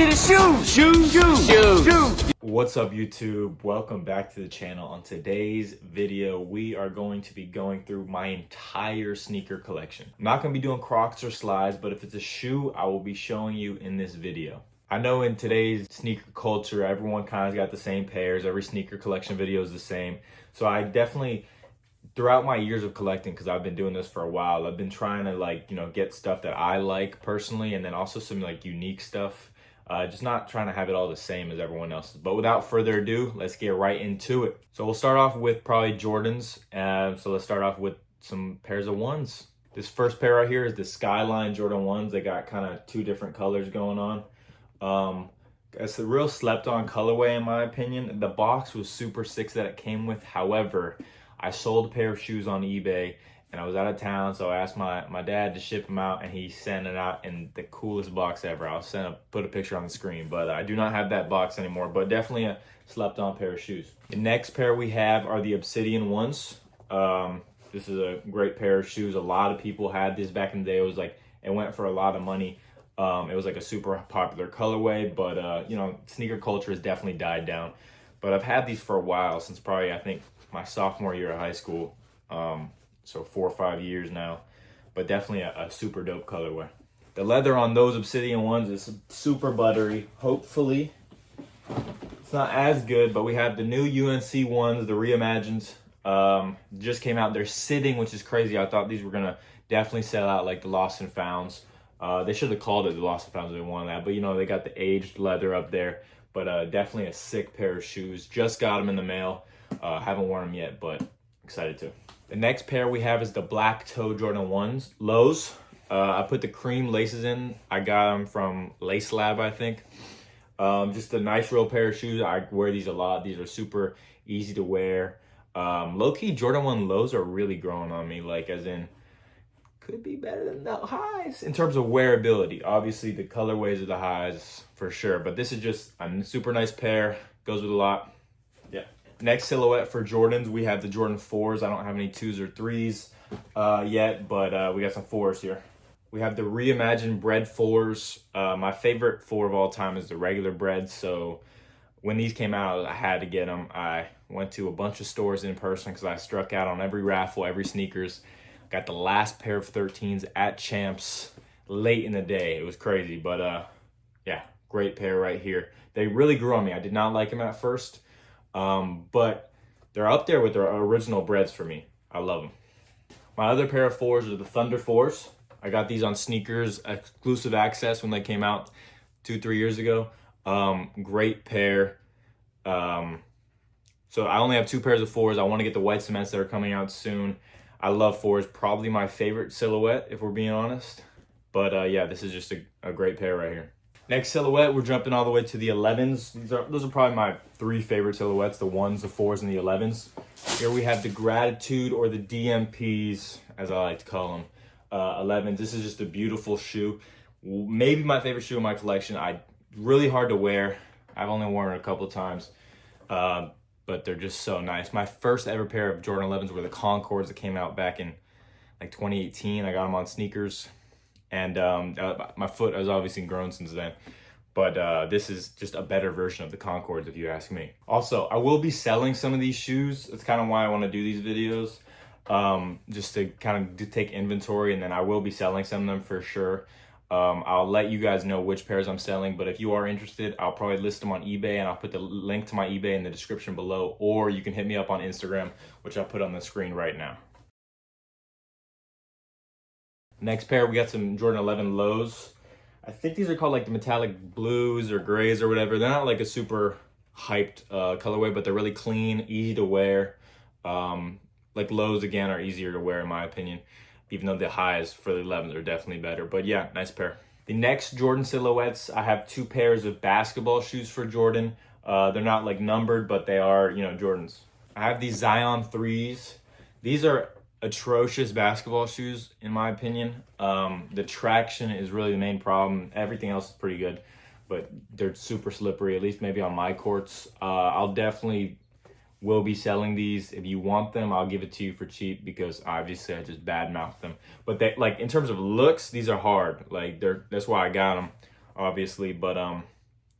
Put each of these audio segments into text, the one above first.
be the shoes. What's up, YouTube? Welcome back to the channel. On today's video, we are going to be going through my entire sneaker collection. I'm not going to be doing Crocs or slides, but if it's a shoe, I will be showing you in this video. I know in today's sneaker culture, everyone kind of got the same pairs. Every sneaker collection video is the same. So I definitely, throughout my years of collecting, because I've been doing this for a while, I've been trying to get stuff that I like personally, and then also some unique stuff. Just not trying to have it all the same as everyone else's. But without further ado, let's get right into it. So we'll start off with probably Jordans. So let's start off with some pairs of ones. This first pair right here is the Skyline Jordan 1s. They got kind of two different colors going on. It's a real slept on colorway in my opinion. The box was super sick that it came with. However, I sold a pair of shoes on eBay and I was out of town, so I asked my dad to ship them out, and he sent it out in the coolest box ever. I'll put a picture on the screen, but I do not have that box anymore, but definitely a slept on pair of shoes. The next pair we have are the Obsidian ones. This is a great pair of shoes. A lot of people had this back in the day. It went for a lot of money. It was like a super popular colorway, but sneaker culture has definitely died down. But I've had these for a while, since probably I think my sophomore year of high school. So 4 or 5 years now, but definitely a super dope colorway. The leather on those Obsidian ones is super buttery. Hopefully it's not as good, but we have the new UNC ones, the reimagined, just came out. They're sitting, which is crazy. I thought these were gonna definitely sell out like the Lost and Founds. They should have called it the Lost and Founds if they wanted that, but they got the aged leather up there. But definitely a sick pair of shoes. Just got them in the mail. Haven't worn them yet, but excited to. The next pair we have is the Black Toe Jordan 1s, lows. I put the cream laces in. I got them from Lace Lab, I think. Just a nice real pair of shoes. I wear these a lot. These are super easy to wear. Low-key, Jordan 1 lows are really growing on me, as in, could be better than the highs in terms of wearability. Obviously, the colorways are the highs for sure, but this is just a super nice pair. Goes with a lot. Yeah. Next silhouette for Jordans, we have the Jordan 4s. I don't have any 2s or 3s yet, but we got some 4s here. We have the reimagined Bred 4s. My favorite 4 of all time is the regular Bred, so when these came out, I had to get them. I went to a bunch of stores in person because I struck out on every raffle, every sneakers. Got the last pair of 13s at Champs late in the day. It was crazy, but yeah, great pair right here. They really grew on me. I did not like them at first. But they're up there with their original Breds for me. I love them. My other pair of 4s are the Thunder 4s. I got these on Sneakers Exclusive Access when they came out 2-3 years ago. Great pair. So I only have 2 pairs of 4s. I want to get the white cements that are coming out soon. I love 4s. Probably my favorite silhouette, if we're being honest. But yeah, this is just a great pair right here. Next silhouette, we're jumping all the way to the 11s. Those are probably my 3 favorite silhouettes, the 1s, the 4s, and the 11s. Here we have the Gratitude, or the DMPs, as I like to call them, 11s. This is just a beautiful shoe. Maybe my favorite shoe in my collection. Really hard to wear. I've only worn it a couple of times, but they're just so nice. My first ever pair of Jordan 11s were the Concords that came out back in 2018. I got them on Sneakers. And my foot has obviously grown since then. But this is just a better version of the Concords, if you ask me. Also, I will be selling some of these shoes. That's kind of why I want to do these videos. Just to kind of take inventory, and then I will be selling some of them for sure. I'll let you guys know which pairs I'm selling. But if you are interested, I'll probably list them on eBay, and I'll put the link to my eBay in the description below. Or you can hit me up on Instagram, which I'll put on the screen right now. Next pair, we got some Jordan 11 lows. I think these are called the metallic blues or grays or whatever. They're not a super hyped colorway, but they're really clean, easy to wear. Lows, again, are easier to wear in my opinion, even though the highs for the 11s are definitely better. But yeah, nice pair. The next Jordan silhouettes, I have 2 pairs of basketball shoes for Jordan. They're not numbered, but they are, Jordans. I have these Zion 3s. These are atrocious basketball shoes in my opinion. The traction is really the main problem. Everything else is pretty good, but they're super slippery, at least maybe on my courts. I'll definitely will be selling these. If you want them, I'll give it to you for cheap, because obviously I just badmouthed them. But they, like, in terms of looks, these are hard. Like, that's why I got them, obviously. But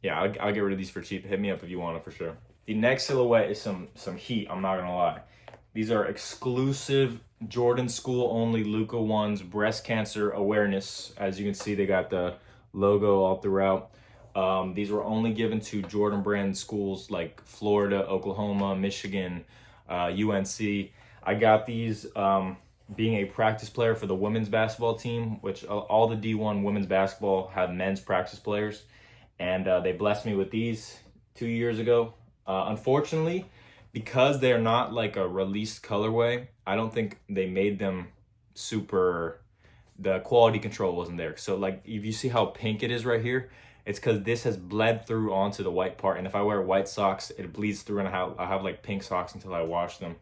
Yeah, I'll get rid of these for cheap. Hit me up if you want it for sure. The next silhouette is some heat. I'm not gonna lie. These are exclusive Jordan School only Luka ones, breast cancer awareness. As you can see, they got the logo all throughout. These were only given to Jordan brand schools like Florida, Oklahoma, Michigan, UNC. I got these being a practice player for the women's basketball team, which all the D1 women's basketball had men's practice players. And they blessed me with these 2 years ago. Unfortunately, because they're not like a released colorway, I don't think they made them super, the quality control wasn't there. So like if you see how pink it is right here, it's because this has bled through onto the white part. And if I wear white socks, it bleeds through and I have like pink socks until I wash them.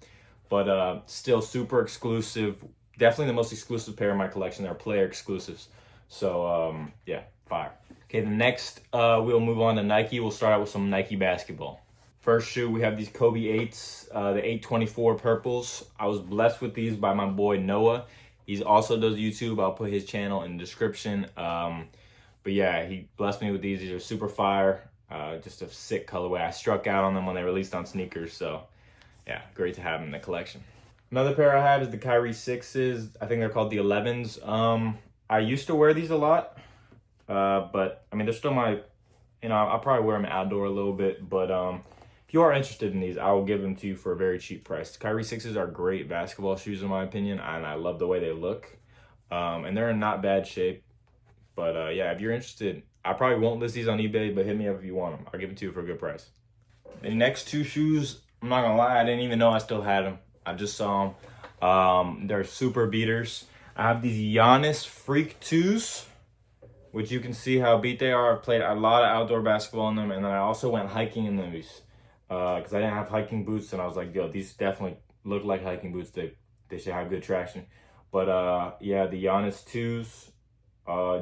But still super exclusive. Definitely the most exclusive pair in my collection. They're player exclusives. So yeah, fire. Okay, the next we'll move on to Nike. We'll start out with some Nike basketball. First shoe, we have these Kobe 8s, the 824 purples. I was blessed with these by my boy Noah. He also does YouTube. I'll put his channel in the description. But yeah, he blessed me with these. These are super fire. Just a sick colorway. I struck out on them when they released on sneakers. So yeah, great to have them in the collection. Another pair I have is the Kyrie 6s. I think they're called the 11s. I used to wear these a lot. But I mean, they're still my, I'll probably wear them outdoor a little bit. But if you are interested in these, I will give them to you for a very cheap price. Kyrie 6s are great basketball shoes in my opinion, and I love the way they look. And they're in not bad shape. But yeah, if you're interested, I probably won't list these on eBay, but hit me up if you want them. I'll give them to you for a good price. The next two shoes, I'm not gonna lie, I didn't even know I still had them. I just saw them. They're super beaters. I have these Giannis Freak 2s, which you can see how beat they are. I've played a lot of outdoor basketball in them, and then I also went hiking in these because I didn't have hiking boots, and I was like, yo, these definitely look like hiking boots. They should have good traction. But yeah, the Giannis 2s,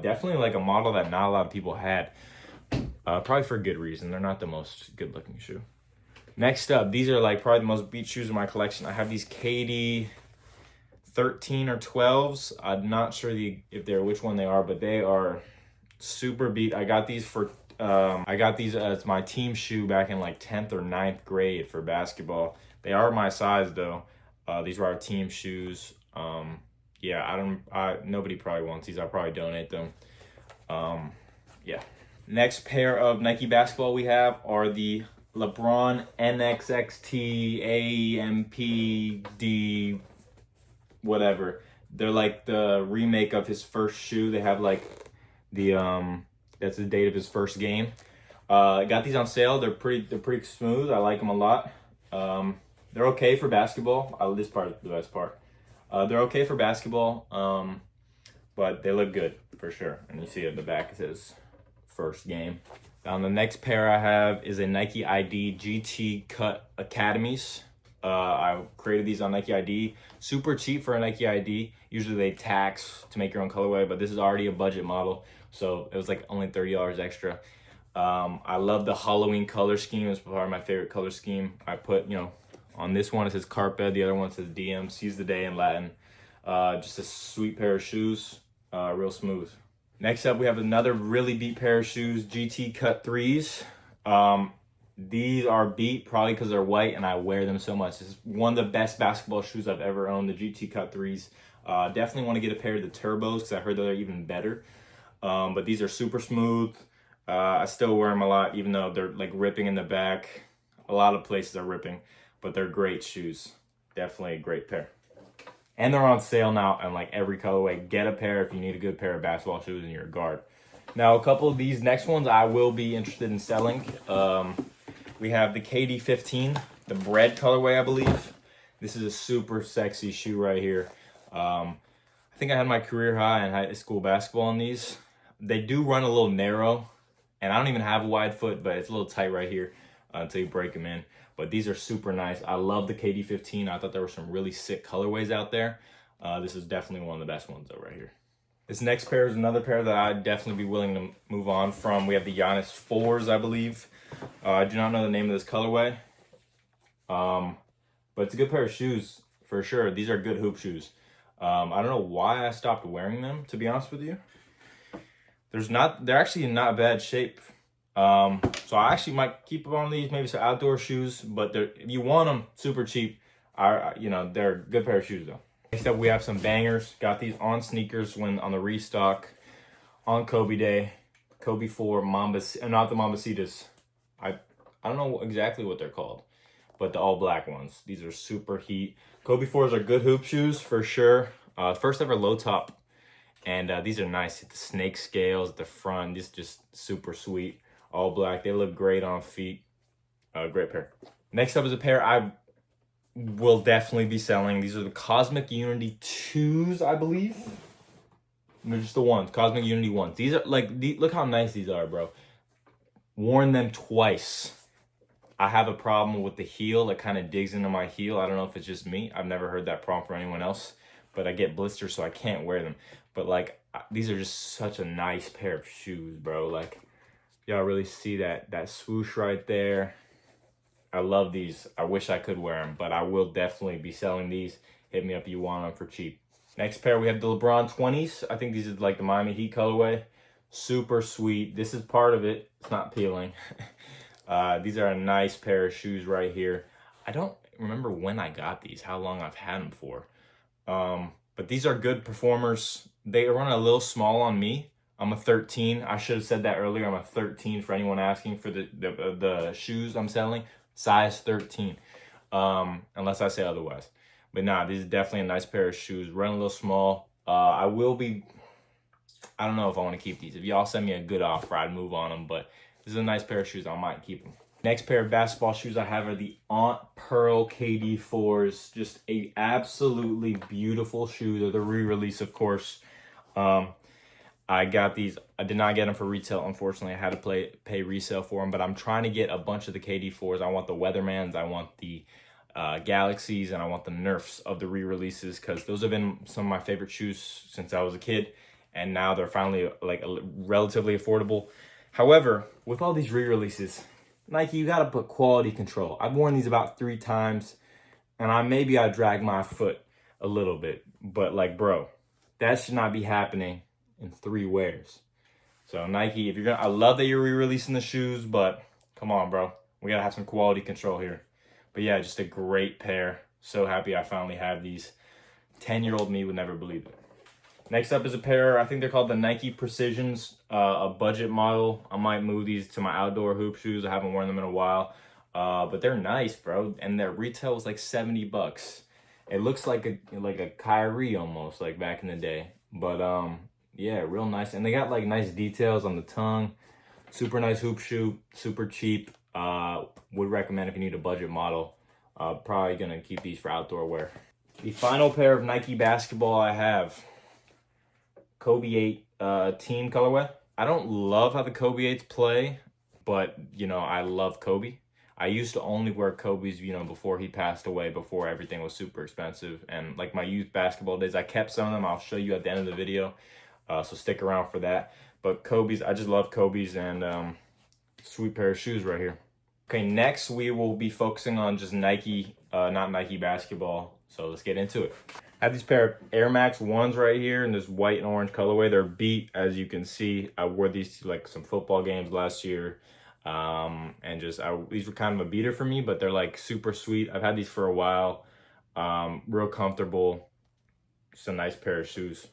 definitely like a model that not a lot of people had. Probably for good reason. They're not the most good looking shoe. Next up, these are like probably the most beat shoes in my collection. I have these KD 13 or 12s. I'm not sure which one they are, but they are super beat. I got these as my team shoe back in like 10th or 9th grade for basketball. They are my size though. These were our team shoes. Yeah, nobody probably wants these. I'll probably donate them. Yeah. Next pair of Nike basketball we have are the LeBron NXXT AMPD whatever. They're like the remake of his first shoe. They have like that's the date of his first game. Got these on sale. They're pretty smooth. I like them a lot. They're okay for basketball. This part is the best part. They're okay for basketball, but they look good for sure. And you see at the back it says first game. The next pair I have is a Nike ID GT Cut Academies. I created these on Nike ID. Super cheap for a Nike ID. Usually they tax to make your own colorway, but this is already a budget model. So it was like only $30 extra. I love the Halloween color scheme. It's probably my favorite color scheme. I put, on this one it says Carpe, the other one says Diem, seize the day in Latin. Just a sweet pair of shoes, real smooth. Next up, we have another really beat pair of shoes, GT Cut 3s. These are beat probably because they're white and I wear them so much. This is one of the best basketball shoes I've ever owned, the GT Cut 3s. Definitely want to get a pair of the Turbos because I heard they're even better. But these are super smooth. I still wear them a lot, even though they're like ripping in the back. A lot of places are ripping, but they're great shoes. Definitely a great pair. And they're on sale now in like every colorway. Get a pair if you need a good pair of basketball shoes in your guard. Now, a couple of these next ones I will be interested in selling. We have the KD 15, the bread colorway, I believe. This is a super sexy shoe right here. I think I had my career high in high school basketball in these. They do run a little narrow, and I don't even have a wide foot, but it's a little tight right here until you break them in. But these are super nice. I love the KD 15. I thought there were some really sick colorways out there. This is definitely one of the best ones though right here. This next pair is another pair that I'd definitely be willing to move on from. We have the Giannis 4s, I believe. I do not know the name of this colorway. But it's a good pair of shoes for sure. These are good hoop shoes. I don't know why I stopped wearing them, to be honest with you. They're actually in not bad shape. So I actually might keep on these, maybe some outdoor shoes, but if you want them super cheap, they're a good pair of shoes though. Next up, we have some bangers. Got these on sneakers when on the restock on Kobe Day. Kobe 4 not the Mambacitas. I don't know exactly what they're called, but the all black ones. These are super heat. Kobe 4s are good hoop shoes for sure. First ever low top. And these are nice. The snake scales at the front. These just super sweet. All black. They look great on feet. Great pair. Next up is a pair I will definitely be selling. These are the Cosmic Unity 2s, I believe. They're just the ones. Cosmic Unity 1s. These are like, look how nice these are, bro. Worn them twice. I have a problem with the heel. It kind of digs into my heel. I don't know if it's just me. I've never heard that problem from anyone else. But I get blisters, so I can't wear them. But like, these are just such a nice pair of shoes, bro. Like, y'all really see that swoosh right there. I love these. I wish I could wear them, but I will definitely be selling these. Hit me up if you want them for cheap. Next pair, we have the LeBron 20s. I think these are like the Miami Heat colorway. Super sweet. This is part of it. It's not peeling. These are a nice pair of shoes right here. I don't remember when I got these, how long I've had them for. But these are good performers. They run a little small on me. I'm a 13. I should have said that earlier. I'm a 13 for anyone asking for the shoes I'm selling. Size 13. Unless I say otherwise. But nah, these are definitely a nice pair of shoes. Run a little small. I don't know if I want to keep these. If y'all send me a good offer, I'd move on them. But this is a nice pair of shoes. I might keep them. Next pair of basketball shoes I have are the Aunt Pearl KD4s. Just a absolutely beautiful shoe. They're the re-release, of course. I got these. I did not get them for retail, unfortunately. I had to pay resale for them. But I'm trying to get a bunch of the KD4s. I want the Weathermans. I want the Galaxies. And I want the Nerfs of the re-releases. Because those have been some of my favorite shoes since I was a kid. And now they're finally like relatively affordable. However, with all these re-releases, Nike, you got to put quality control. I've worn these about 3 times, and maybe I drag my foot a little bit. But, like, bro, that should not be happening in 3 wears. So, Nike, if you're going to... I love that you're re-releasing the shoes, but come on, bro. We got to have some quality control here. But, yeah, just a great pair. So happy I finally have these. 10-year-old me would never believe it. Next up is a pair, I think they're called the Nike Precisions, a budget model. I might move these to my outdoor hoop shoes. I haven't worn them in a while, but they're nice, bro. And their retail was like $70. It looks like a Kyrie almost, like back in the day. But yeah, real nice. And they got like nice details on the tongue. Super nice hoop shoe, super cheap. Would recommend if you need a budget model. Probably gonna keep these for outdoor wear. The final pair of Nike basketball I have. Kobe 8 team colorway. I don't love how the Kobe 8s play, but, I love Kobe. I used to only wear Kobe's, before he passed away, before everything was super expensive. And, like, my youth basketball days, I kept some of them. I'll show you at the end of the video, so stick around for that. But Kobe's, I just love Kobe's, and sweet pair of shoes right here. Okay, next we will be focusing on just Nike, not Nike basketball. So let's get into it. I have these pair of Air Max 1s right here in this white and orange colorway. They're beat, as you can see. I wore these to like some football games last year. And these were kind of a beater for me, but they're like super sweet. I've had these for a while. Real comfortable. Just a nice pair of shoes.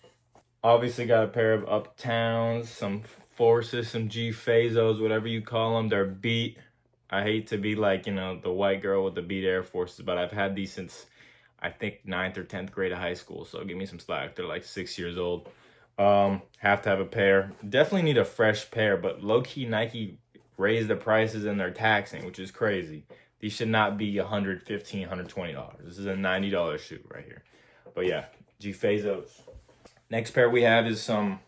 Obviously got a pair of Uptowns, some Forces, some G-Fazos, whatever you call them. They're beat. I hate to be like, the white girl with the beat Air Forces, but I've had these since I think 9th or 10th grade of high school. So give me some slack. They're like 6 years old. Have to have a pair. Definitely need a fresh pair, but low-key Nike raised the prices and they're taxing, which is crazy. These should not be $115, $120. This is a $90 shoe right here. But yeah, G-Fazos. Next pair we have is some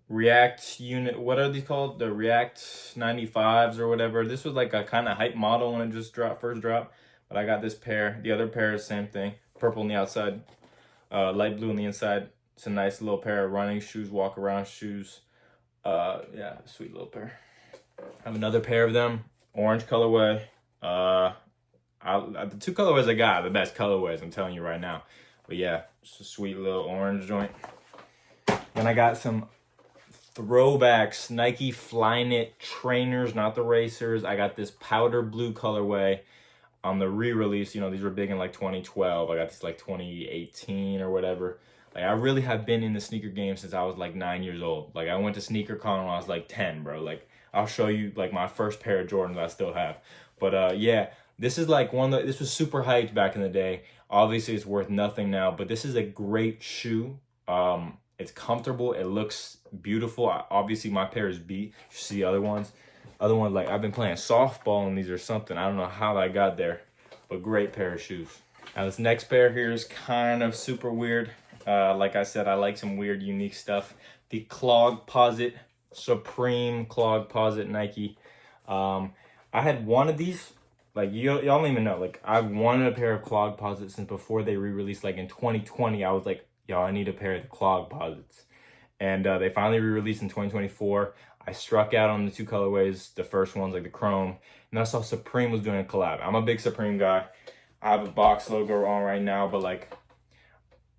React unit. What are these called? The React 95s or whatever. This was like a kind of hype model when it just first dropped. But I got this pair. The other pair is the same thing. Purple on the outside, light blue on the inside. It's a nice little pair of running shoes, walk around shoes. Yeah, sweet little pair. I have another pair of them, orange colorway. The 2 colorways I got are the best colorways, I'm telling you right now. But yeah, just a sweet little orange joint. Then I got some throwbacks, Nike Flyknit trainers, not the racers. I got this powder blue colorway on the re-release. You know, these were big in like 2012. I got these like 2018 or whatever. Like, I really have been in the sneaker game since I was like 9 years old. Like, I went to SneakerCon when I was like 10, bro. Like, I'll show you like my first pair of Jordans I still have. But yeah, this is like this was super hyped back in the day. Obviously, it's worth nothing now, but this is a great shoe. It's comfortable. It looks beautiful. Obviously, my pair is beat. You see other ones. Other ones, like, I've been playing softball in these or something. I don't know how I got there, but great pair of shoes. Now, this next pair here is kind of super weird. Like I said, I like some weird, unique stuff. The Clogposit Supreme Clogposit Nike. I had one of these. Like, y'all don't even know. Like, I've wanted a pair of Clogposits since before they re-released. Like, in 2020, I was like, yo, I need a pair of the Clogposits. And they finally re-released in 2024. I struck out on the two colorways. The first one's like the chrome. And I saw Supreme was doing a collab. I'm a big Supreme guy. I have a box logo on right now, but like,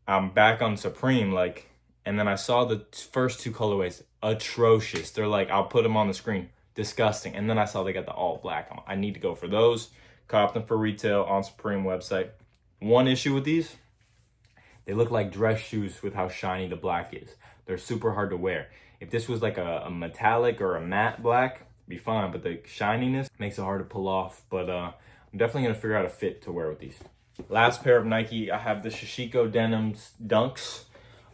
I'm back on Supreme, like, and then I saw the first two colorways, atrocious. They're like, I'll put them on the screen, disgusting. And then I saw they got the all black. I need to go for those. Cop them for retail on Supreme website. One issue with these, they look like dress shoes with how shiny the black is. They're super hard to wear. If this was like a metallic or a matte black, it'd be fine, but the shininess makes it hard to pull off. But I'm definitely gonna figure out a fit to wear with these. Last pair of Nike, I have the Sashiko Denims Dunks.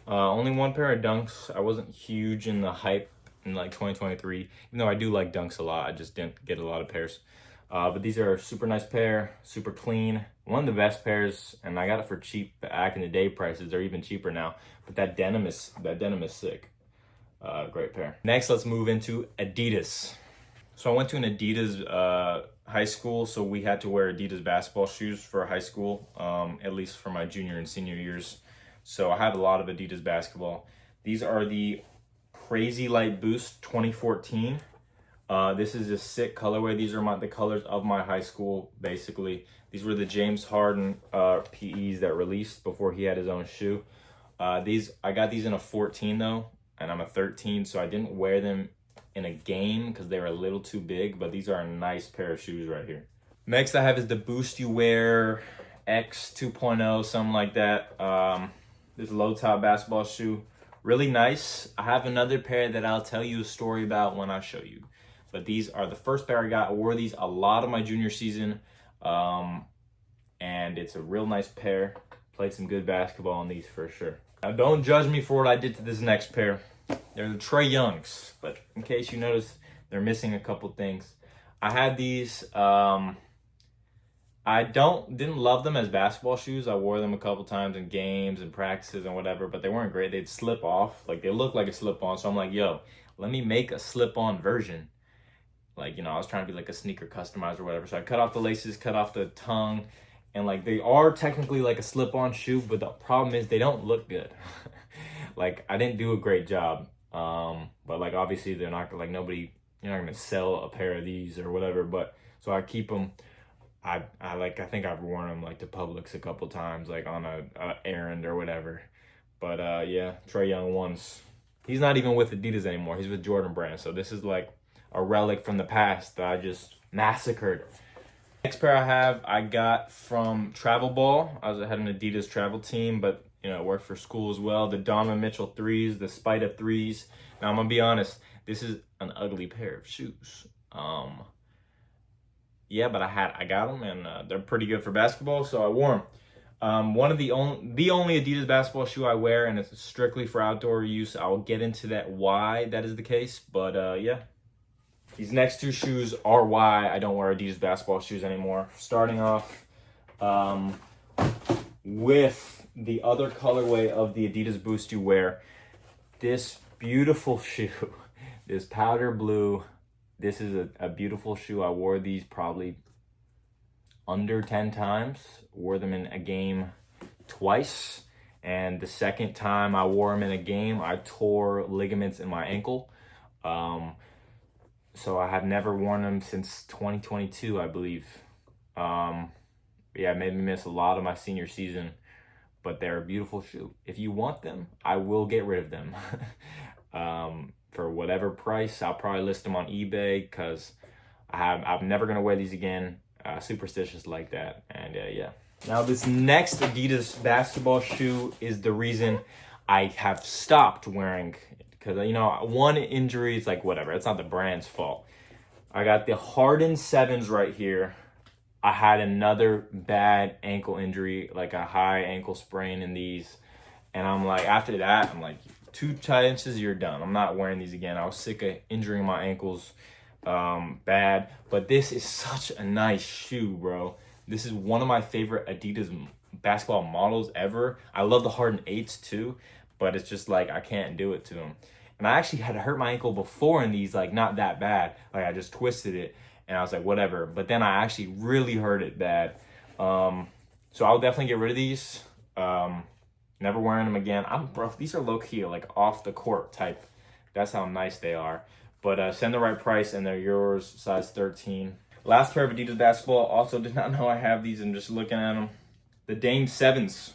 Only one pair of Dunks. I wasn't huge in the hype in like 2023, even though I do like Dunks a lot. I just didn't get a lot of pairs. But these are a super nice pair, super clean. One of the best pairs, and I got it for cheap back in the day prices. They're even cheaper now. But that denim is sick. Great pair. Next, let's move into Adidas. So I went to an Adidas high school, so we had to wear Adidas basketball shoes for high school, at least for my junior and senior years. So I have a lot of Adidas basketball. These are the Crazy Light Boost 2014. This is a sick colorway. These are the colors of my high school, basically. These were the James Harden PEs that released before he had his own shoe. I got these in a 14 though, and I'm a 13, so I didn't wear them in a game because they were a little too big, but these are a nice pair of shoes right here. Next I have is the Boost You Wear X 2.0, something like that. This low top basketball shoe, really nice. I have another pair that I'll tell you a story about when I show you. But these are the first pair I got. I wore these a lot of my junior season. And it's a real nice pair. Played some good basketball on these for sure. Now don't judge me for what I did to this next pair. They're the Trae Youngs, but in case you notice, they're missing a couple things. I had these, I didn't love them as basketball shoes. I wore them a couple times in games and practices and whatever, but they weren't great. They'd slip off, like they look like a slip-on. So I'm like, yo, let me make a slip-on version. Like, you know, I was trying to be like a sneaker customizer or whatever. So I cut off the laces, cut off the tongue, and like they are technically like a slip-on shoe, but the problem is they don't look good. Like, I didn't do a great job. But like, obviously they're not like you're not gonna sell a pair of these or whatever, but so I keep them. I think I've worn them like to Publix a couple times, like on a errand or whatever. But yeah, Trae Young ones. He's not even with Adidas anymore. He's with Jordan Brand. So this is like a relic from the past that I just massacred. Next pair I have, I got from Travel Ball. I had an Adidas travel team, but you know, it worked for school as well. The Donovan Mitchell 3s, the Spida 3s. Now I'm gonna be honest, this is an ugly pair of shoes. Yeah, but I got them, and they're pretty good for basketball, so I wore them. One of the only Adidas basketball shoe I wear, and it's strictly for outdoor use. I'll get into that why that is the case, but yeah. These next two shoes are why I don't wear Adidas basketball shoes anymore. Starting off with the other colorway of the Adidas Boost You Wear. This beautiful shoe, this powder blue. This is a beautiful shoe. I wore these probably under 10 times. Wore them in a game twice. And the second time I wore them in a game, I tore ligaments in my ankle. So I have never worn them since 2022, I believe. Yeah, it made me miss a lot of my senior season, but they're a beautiful shoe. If you want them, I will get rid of them. for whatever price. I'll probably list them on eBay because I'm never gonna wear these again. Superstitious like that, and yeah. Now this next Adidas basketball shoe is the reason I have stopped wearing, because, you know, one injury is like whatever. It's not the brand's fault. I got the Harden 7s right here. I had another bad ankle injury, like a high ankle sprain in these. And I'm like, after that, I'm like, 2 tight inches, you're done. I'm not wearing these again. I was sick of injuring my ankles bad. But this is such a nice shoe, bro. This is one of my favorite Adidas basketball models ever. I love the Harden 8s too, but it's just like I can't do it to them. And I actually had hurt my ankle before in these, like not that bad. Like I just twisted it and I was like, whatever. But then I actually really hurt it bad. So I'll definitely get rid of these. Never wearing them again. Bro, these are low key, like off the court type. That's how nice they are. But send the right price and they're yours, size 13. Last pair of Adidas basketball. Also did not know I have these. I'm just looking at them. The Dame 7s.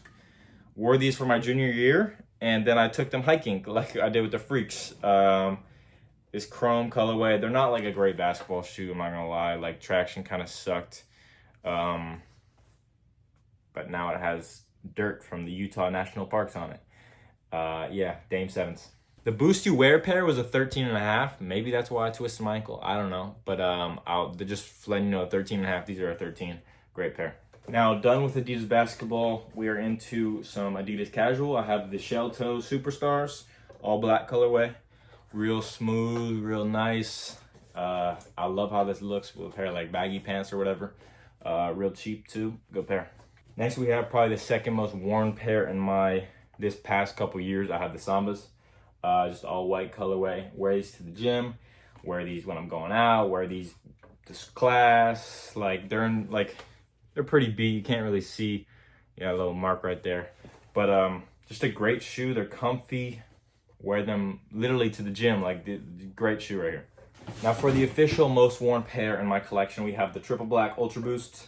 Wore these for my junior year, and then I took them hiking like I did with the Freaks. This chrome colorway. They're not like a great basketball shoe, I'm not gonna lie. Like traction kind of sucked. But now it has dirt from the Utah National Parks on it. Yeah, Dame 7s. The Boost You Wear pair was a 13.5. Maybe that's why I twisted my ankle. I don't know. But I'll just letting you know, 13.5. These are a 13. Great pair. Now, done with Adidas basketball, we are into some Adidas casual. I have the Shell Toe Superstars, all black colorway. Real smooth, real nice. I love how this looks with a pair of like baggy pants or whatever. Real cheap too. Good pair. Next, we have probably the second most worn pair in this past couple years. I have the Sambas. Just all white colorway. Wear these to the gym. Wear these when I'm going out. Wear these to class. Like they're pretty beat. You can't really see. Yeah, a little mark right there. But just a great shoe. They're comfy. Wear them literally to the gym. Like the great shoe right here. Now for the official most worn pair in my collection, we have the Triple Black Ultra Boost.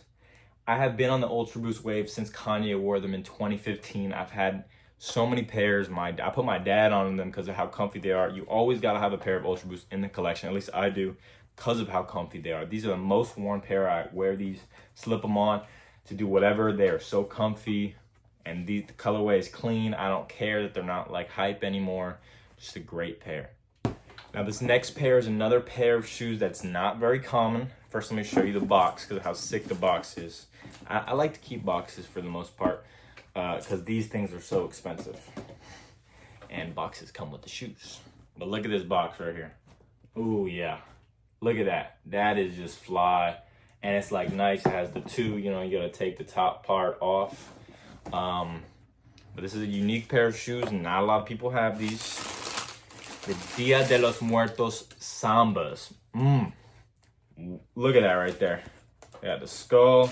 I have been on the Ultra Boost wave since Kanye wore them in 2015. I've had so many pairs. I put my dad on them because of how comfy they are. You always got to have a pair of Ultra Boost in the collection. At least I do, because of how comfy they are. These are the most worn pair. I wear these, slip them on to do whatever. They are so comfy, and the colorway is clean. I don't care that they're not like hype anymore. Just a great pair. Now this next pair is another pair of shoes that's not very common. First, let me show you the box because of how sick the box is. I like to keep boxes for the most part because these things are so expensive. And boxes come with the shoes. But look at this box right here. Ooh, yeah. Look at that. That is just fly. And it's like nice. It has the two, you know, you got to take the top part off. But this is a unique pair of shoes and not a lot of people have these. The Dia de los Muertos Sambas. Look at that right there. Yeah, the skull.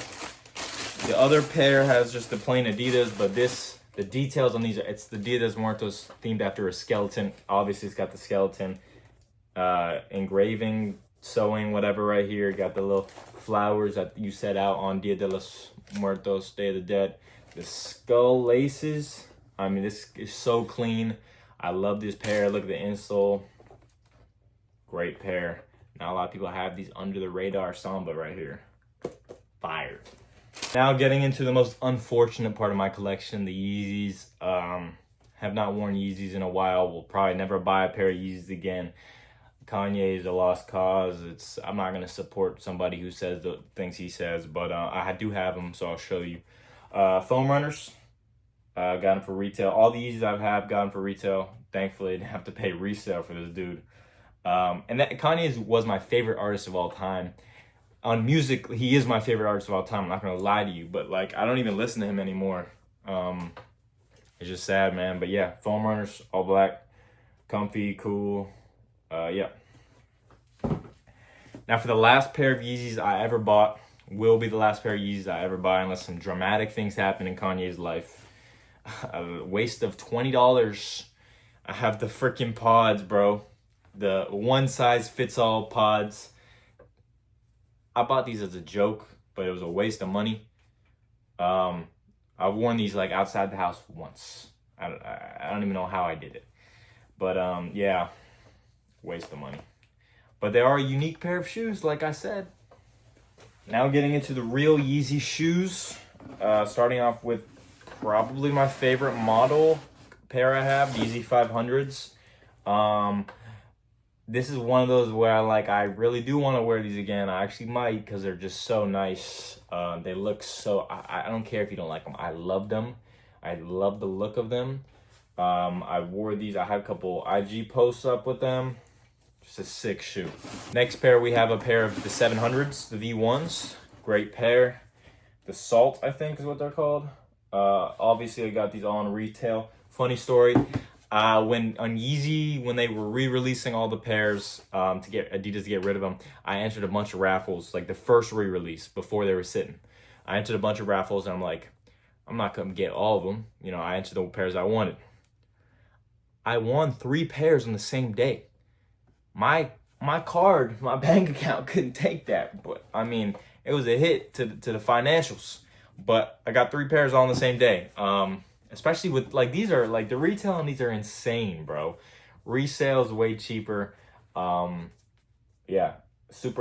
The other pair has just the plain Adidas, but the details on these, it's the Dia de los Muertos themed after a skeleton. Obviously, it's got the skeleton engraving, sewing, whatever right here. Got the little flowers that you set out on Dia de los Muertos, Day of the Dead. The skull laces. I mean, this is so clean. I love this pair. Look at the insole. Great pair. Not a lot of people have these under the radar Samba right here. Fired. Now getting into the most unfortunate part of my collection, the Yeezys. Have not worn Yeezys in a while. Will probably never buy a pair of Yeezys again. Kanye is a lost cause. I'm not going to support somebody who says the things he says, but I do have them, so I'll show you. Foam Runners. Got them for retail. All the Yeezys I've had got them for retail. Thankfully, I didn't have to pay resale for this dude. And Kanye was my favorite artist of all time. On music, he is my favorite artist of all time. I'm not going to lie to you, but like I don't even listen to him anymore. It's just sad, man. But yeah, Foam Runners, all black, comfy, cool. Yeah. Now for the last pair of Yeezys I ever bought, will be the last pair of Yeezys I ever buy unless some dramatic things happen in Kanye's life. A waste of $20. I have the freaking pods, bro. The one size fits all pods. I bought these as a joke, but it was a waste of money. I've worn these like outside the house once. I don't even know how I did it. But yeah, waste of money. But they are a unique pair of shoes, like I said. Now getting into the real Yeezy shoes. Starting off with probably my favorite model pair I have, Yeezy 500s. This is one of those where I really do want to wear these again. I actually might, because they're just so nice. They look so, I don't care if you don't like them. I love them. I love the look of them. I wore these, I had a couple IG posts up with them. Just a sick shoe. Next pair, we have a pair of the 700s, the V1s. Great pair. The Salt, I think is what they're called. Obviously, I got these all on retail. Funny story. When on Yeezy, when they were re-releasing all the pairs to get Adidas to get rid of them, I entered a bunch of raffles, like the first re-release before they were sitting. I entered a bunch of raffles, and I'm like, I'm not gonna get all of them. You know, I entered the pairs I wanted. I won 3 pairs on the same day. My card, my bank account couldn't take that, but I mean, it was a hit to the financials. But I got 3 pairs all on the same day. Especially with these are the retail on these are insane, bro. Resale's way cheaper. Yeah,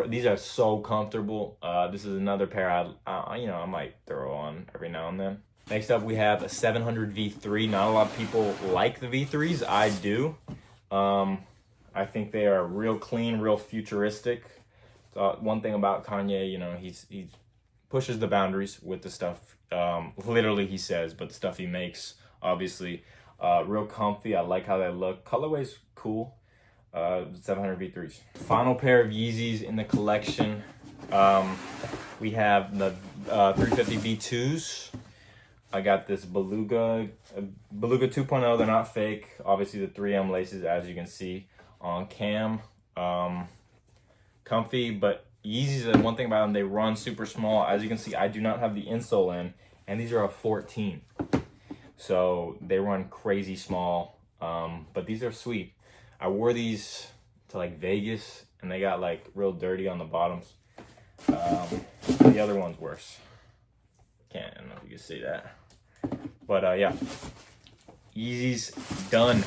these are so comfortable. This is another pair I might throw on every now and then. Next up, we have a 700 V3. Not a lot of people like the V3s. I do. I think they are real clean, real futuristic. One thing about Kanye, you know, he pushes the boundaries with the stuff. Literally, he says, but the stuff he makes, obviously, real comfy. I like how they look. Colorway's cool. 700 V3s. Final pair of Yeezys in the collection. We have the 350 V2s. I got this Beluga 2.0. They're not fake. Obviously, the 3M laces, as you can see on cam. Comfy, but Yeezys, one thing about them, they run super small. As you can see, I do not have the insole in, and these are a 14. So they run crazy small, but these are sweet. I wore these to Vegas, and they got real dirty on the bottoms. The other one's worse. I don't know if you can see that. But yeah, Yeezy's done.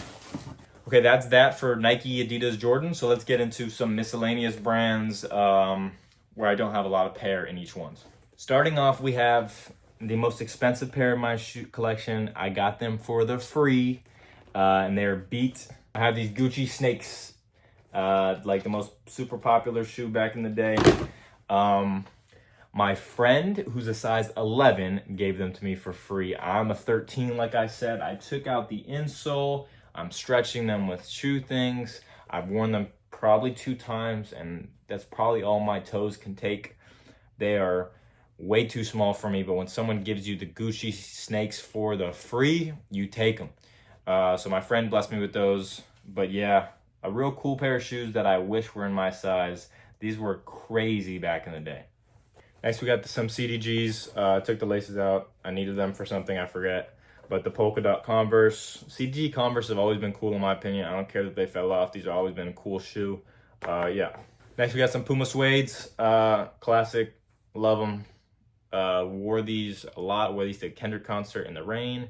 Okay, that's that for Nike, Adidas, Jordan. So let's get into some miscellaneous brands where I don't have a lot of pair in each one. Starting off, we have the most expensive pair in my shoe collection. I got them for the free, and they're Beat. I have these Gucci Snakes, the most super popular shoe back in the day. My friend, who's a size 11, gave them to me for free. I'm a 13, like I said. I took out the insole. I'm stretching them with shoe things. I've worn them probably 2 times, and that's probably all my toes can take. They are way too small for me, but when someone gives you the Gucci Snakes for the free, you take them. So my friend blessed me with those. But yeah, a real cool pair of shoes that I wish were in my size. These were crazy back in the day. Next, we got some CDGs. I took the laces out. I needed them for something, I forget. But the polka dot Converse. CDG Converse have always been cool in my opinion. I don't care that they fell off. These have always been a cool shoe. Yeah. Next, we got some Puma Suedes. Classic. Love them. Wore these a lot. Wore these to Kendrick concert in the rain.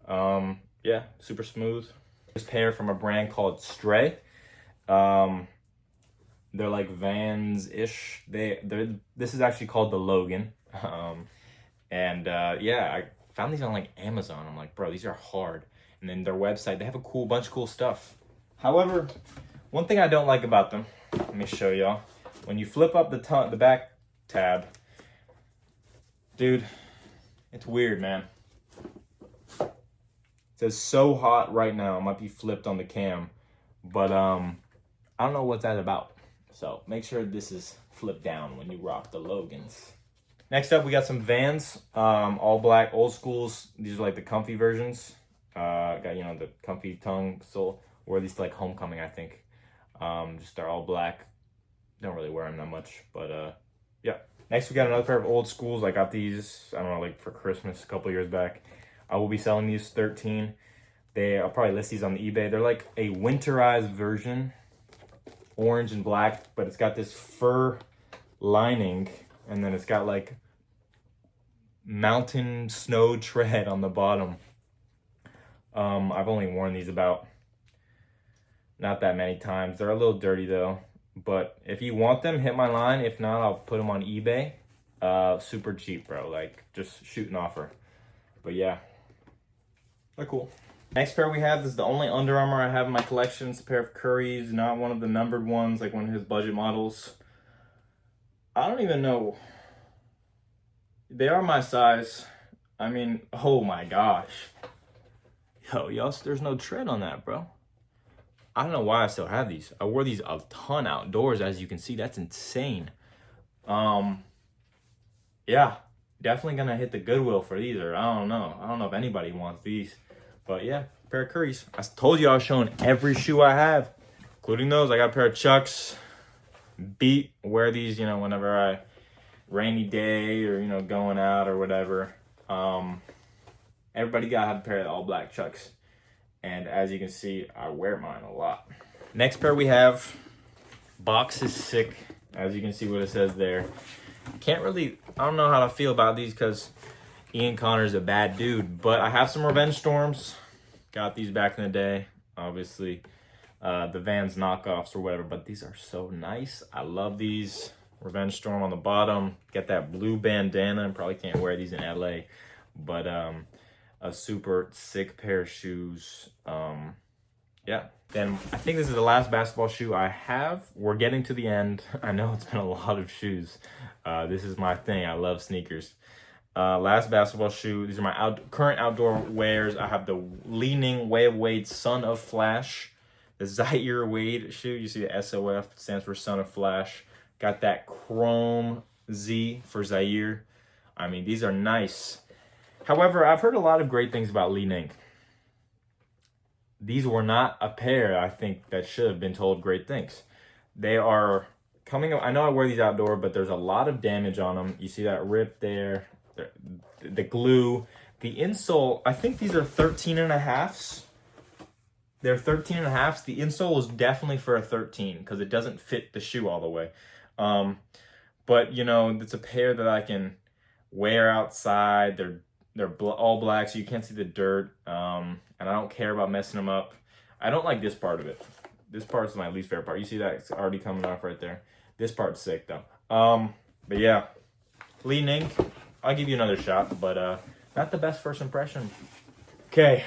Yeah, super smooth. This pair from a brand called Stray. They're like Vans-ish. This is actually called the Logan. Yeah, I found these on Amazon. I'm like, bro, these are hard. And then their website, they have a bunch of cool stuff. However, one thing I don't like about them, let me show y'all. When you flip up the back tab, dude, it's weird, man. It says so hot right now. It might be flipped on the cam, but I don't know what that's about. So make sure this is flipped down when you rock the Logans. Next up, we got some Vans, all black, old schools. These are the comfy versions. Got, the comfy tongue sole. Wore these to homecoming, I think. Just they're all black. Don't really wear them that much, but yeah. Next, we got another pair of old schools. I got these, I don't know, for Christmas a couple years back. I will be selling these 13. I'll probably list these on the eBay. They're like a winterized version, orange and black, but it's got this fur lining, and then it's got mountain snow tread on the bottom. I've only worn these about Not that many times. They're a little dirty though. But if you want them, hit my line. If not, I'll put them on eBay. Super cheap, bro. Like, just shoot an offer. But yeah, they're cool. Next pair we have, this is the only Under Armour I have in my collection. It's a pair of Currys, not one of the numbered ones, like one of his budget models. I don't even know. They are my size. I mean, oh my gosh. Yo, there's no tread on that, bro. I don't know why I still have these. I wore these a ton outdoors, as you can see. That's insane. Yeah, definitely gonna hit the Goodwill for these, or I don't know. I don't know if anybody wants these. But yeah, pair of Currys. I told you I was showing every shoe I have, including those. I got a pair of Chucks. Beat, wear these, you know, whenever I, rainy day or, you know, going out or whatever. Everybody gotta have a pair of all black Chucks. And as you can see, I wear mine a lot. Next pair we have, box is sick. As you can see what it says there. I don't know how to feel about these because Ian Connor's a bad dude, but I have some Revenge Storms. Got these back in the day, obviously. The Vans knockoffs or whatever, but these are so nice. I love these. Revenge Storm on the bottom. Get that blue bandana. Probably can't wear these in LA, but a super sick pair of shoes. Yeah. Then I think this is the last basketball shoe I have. We're getting to the end. I know it's been a lot of shoes. This is my thing. I love sneakers. Last basketball shoe. These are my current outdoor wears. I have the Li-Ning Way of Wade Son of Flash. The Zaire Wade shoe. You see the SOF stands for Son of Flash. Got that chrome Z for Zaire. I mean, these are nice. However, I've heard a lot of great things about Li-Ning. These were not a pair, I think, that should have been told great things. They are coming up. I know I wear these outdoor, but there's a lot of damage on them. You see that rip there, the glue, the insole. I think these are 13.5s. They're 13.5s. The insole is definitely for a 13 because it doesn't fit the shoe all the way. But, you know, it's a pair that I can wear outside. They're all black, so you can't see the dirt. And I don't care about messing them up. I don't like this part of it. This part's my least favorite part. You see that? It's already coming off right there. This part's sick, though. But yeah, Li-Ning, I'll give you another shot, but not the best first impression. Okay,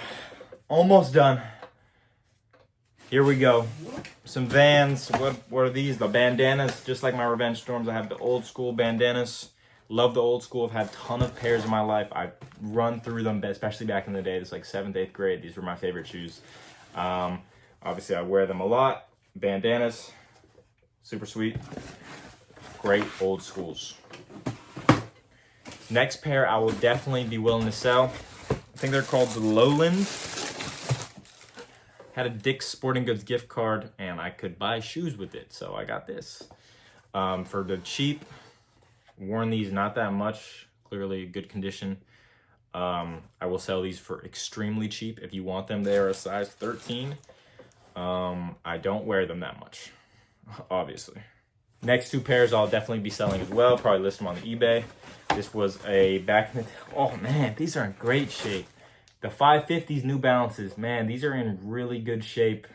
almost done. Here we go. Some Vans. What are these? The bandanas, just like my Revenge Storms. I have the old school bandanas. Love the old school. I've had a ton of pairs in my life. I've run through them, especially back in the day. It's like 7th, 8th grade. These were my favorite shoes. Obviously, I wear them a lot. Bandanas, super sweet. Great old schools. Next pair, I will definitely be willing to sell. I think they're called the Lowland. Had a Dick's Sporting Goods gift card, and I could buy shoes with it, so I got this. For the cheap, worn these not that much, clearly good condition. I will sell these for extremely cheap. If you want them, they are a size 13. I don't wear them that much, obviously. Next two pairs I'll definitely be selling as well. Probably list them on the eBay. This was a back in the... Oh man, these are in great shape. The 550s New Balances, man, these are in really good shape.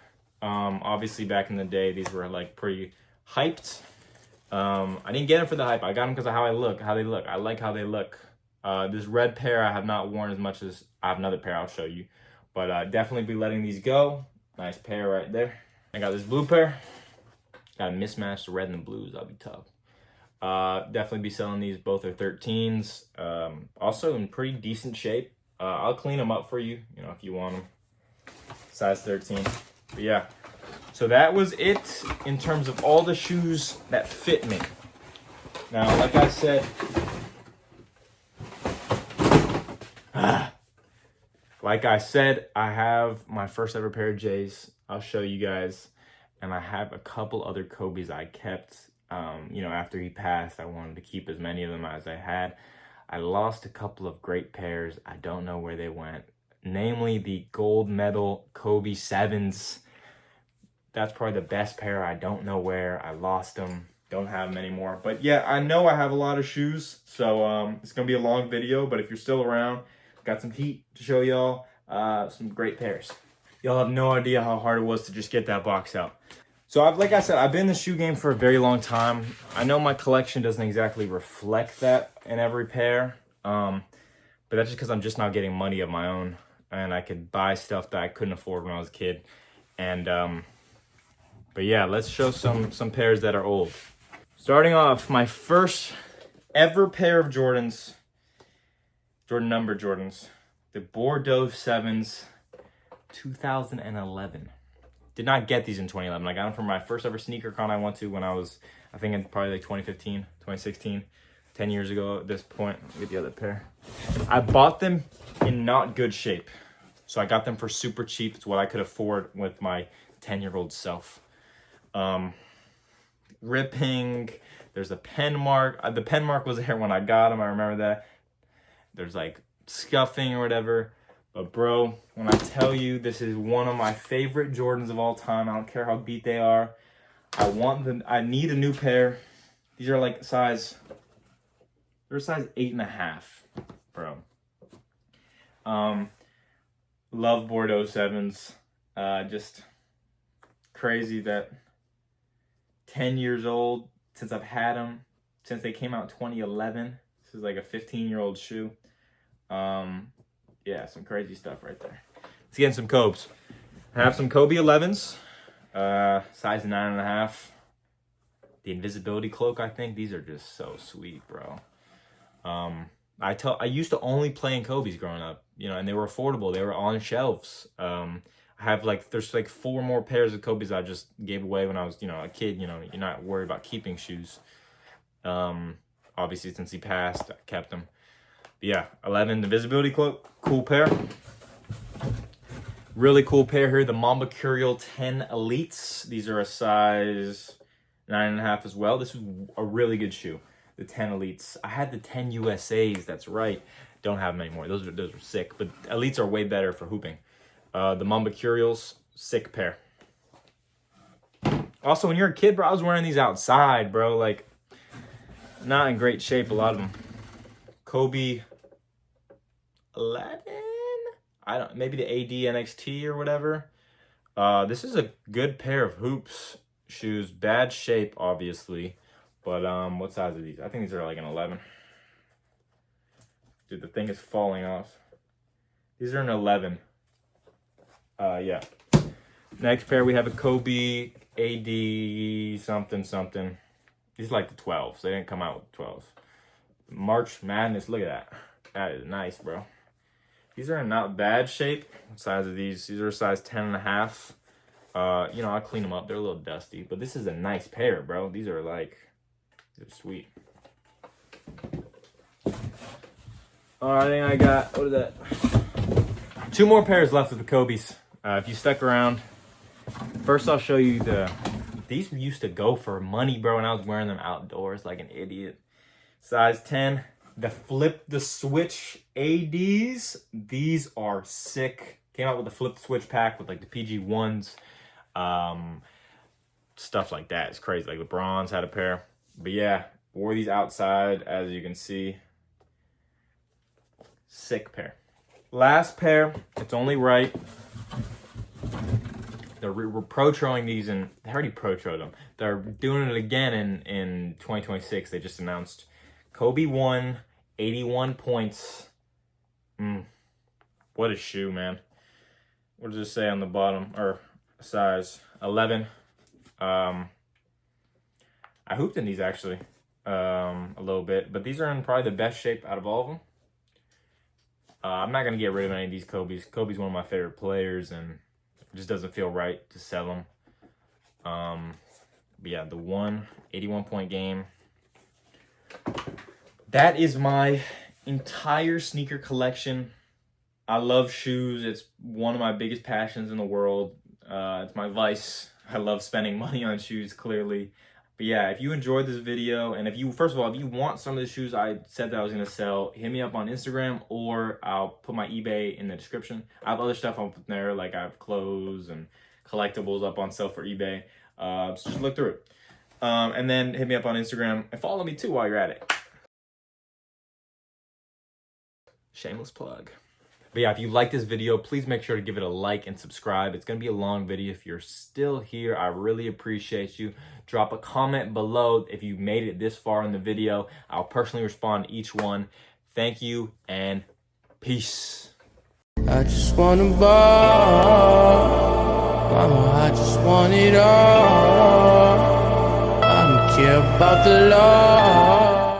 Obviously back in the day, these were like pretty hyped. I didn't get them for the hype. I got them because of how they look. I like how they look. This red pair I have not worn as much as... I have another pair I'll show you. But definitely be letting these go. Nice pair right there. I got this blue pair. Got to mismatch the red and the blues. That'll be tough. Definitely be selling these. Both are 13s. Also in pretty decent shape. I'll clean them up for you, you know, if you want them. Size 13. But yeah. So that was it in terms of all the shoes that fit me. Now, like I said... Like I said, I have my first ever pair of J's. I'll show you guys. And I have a couple other Kobe's I kept. You know, after he passed, I wanted to keep as many of them as I had. I lost a couple of great pairs. I don't know where they went. Namely, the gold medal Kobe 7s. That's probably the best pair. I don't know where. I lost them. Don't have them anymore. But yeah, I know I have a lot of shoes. So it's going to be a long video. But if you're still around, got some heat to show y'all. Some great pairs. Y'all have no idea how hard it was to just get that box out. So like I said, I've been in the shoe game for a very long time. I know my collection doesn't exactly reflect that in every pair. But that's just because I'm just not getting money of my own. And I could buy stuff that I couldn't afford when I was a kid. And, but yeah, let's show some pairs that are old. Starting off, my first ever pair of Jordans, Jordan number Jordans, the Bordeaux 7s, 2011. Did not get these in 2011. I got them from my first ever sneaker con I went to when I was, I think in probably like 2015, 2016, 10 years ago at this point. Get the other pair. I bought them in not good shape. So I got them for super cheap. It's what I could afford with my 10-year-old self. Ripping. There's a pen mark. The pen mark was there when I got them. I remember that. There's like scuffing or whatever. But bro, when I tell you this is one of my favorite Jordans of all time, I don't care how beat they are. I need a new pair. These are like they're size 8.5, bro. Love Bordeaux 7s. Just crazy that 10 years old since I've had them, since they came out in 2011. This is like a 15-year-old shoe. Yeah, some crazy stuff right there. Let's get in some Kobes. I have some Kobe 11s, size 9.5. The invisibility cloak, I think. These are just so sweet, bro. I used to only play in Kobe's growing up, you know, and they were affordable. They were on shelves. I have there's like 4 more pairs of Kobe's I just gave away when I was, you know, a kid. You know, you're not worried about keeping shoes. Obviously, since he passed, I kept them. But yeah, 11, the visibility cloak, cool pair. Really cool pair here, the Mamba Curial 10 Elites. These are a size 9.5 as well. This is a really good shoe, the 10 Elites. I had the 10 USAs, that's right. Don't have them anymore. Those are sick, but Elites are way better for hooping. The Mamba Curials, sick pair. Also, when you're a kid, bro, I was wearing these outside, bro. Like, not in great shape, a lot of them. Kobe 11? Maybe the AD NXT or whatever. This is a good pair of hoops shoes. Bad shape, obviously. But, what size are these? I think these are like an 11. Dude, the thing is falling off. These are an 11. Yeah. Next pair, we have a Kobe AD something. These are like the 12s. They didn't come out with 12s. March Madness, look at that. That is nice, bro. These are in not bad shape. What size are these? These are a size 10.5. You know, I'll clean them up. They're a little dusty. But this is a nice pair, bro. These are they're sweet. I think I got, what is that? 2 more pairs left of the Kobe's. If you stuck around, first I'll show you these used to go for money, bro, and I was wearing them outdoors like an idiot. Size 10, the Flip the Switch ADs. These are sick. Came out with the Flip the Switch pack with like the PG1s. Stuff like that. It's crazy. Like LeBron's had a pair. But yeah, wore these outside, as you can see. Sick pair. Last pair, it's only right. We're pro-troing these, and they already pro-troed them. They're doing it again in 2026. They just announced Kobe 1, 81 points. What a shoe, man. What does it say on the bottom? Or size 11. I hooped in these actually a little bit, but these are in probably the best shape out of all of them. I'm not going to get rid of any of these Kobe's. Kobe's one of my favorite players, and it just doesn't feel right to sell them. But yeah, the 81-point game. That is my entire sneaker collection. I love shoes. It's one of my biggest passions in the world. It's my vice. I love spending money on shoes, clearly. But yeah, if you enjoyed this video, and first of all, if you want some of the shoes I said that I was going to sell, hit me up on Instagram, or I'll put my eBay in the description. I have other stuff up there, like I have clothes and collectibles up on sale for eBay. So just look through it. And then hit me up on Instagram and follow me too while you're at it. Shameless plug. But yeah, if you like this video, please make sure to give it a like and subscribe. It's going to be a long video. If you're still here, I really appreciate you. Drop a comment below if you made it this far in the video. I'll personally respond to each one. Thank you and peace. I just wanna ball, mama, I just want it all. I don't care about the law.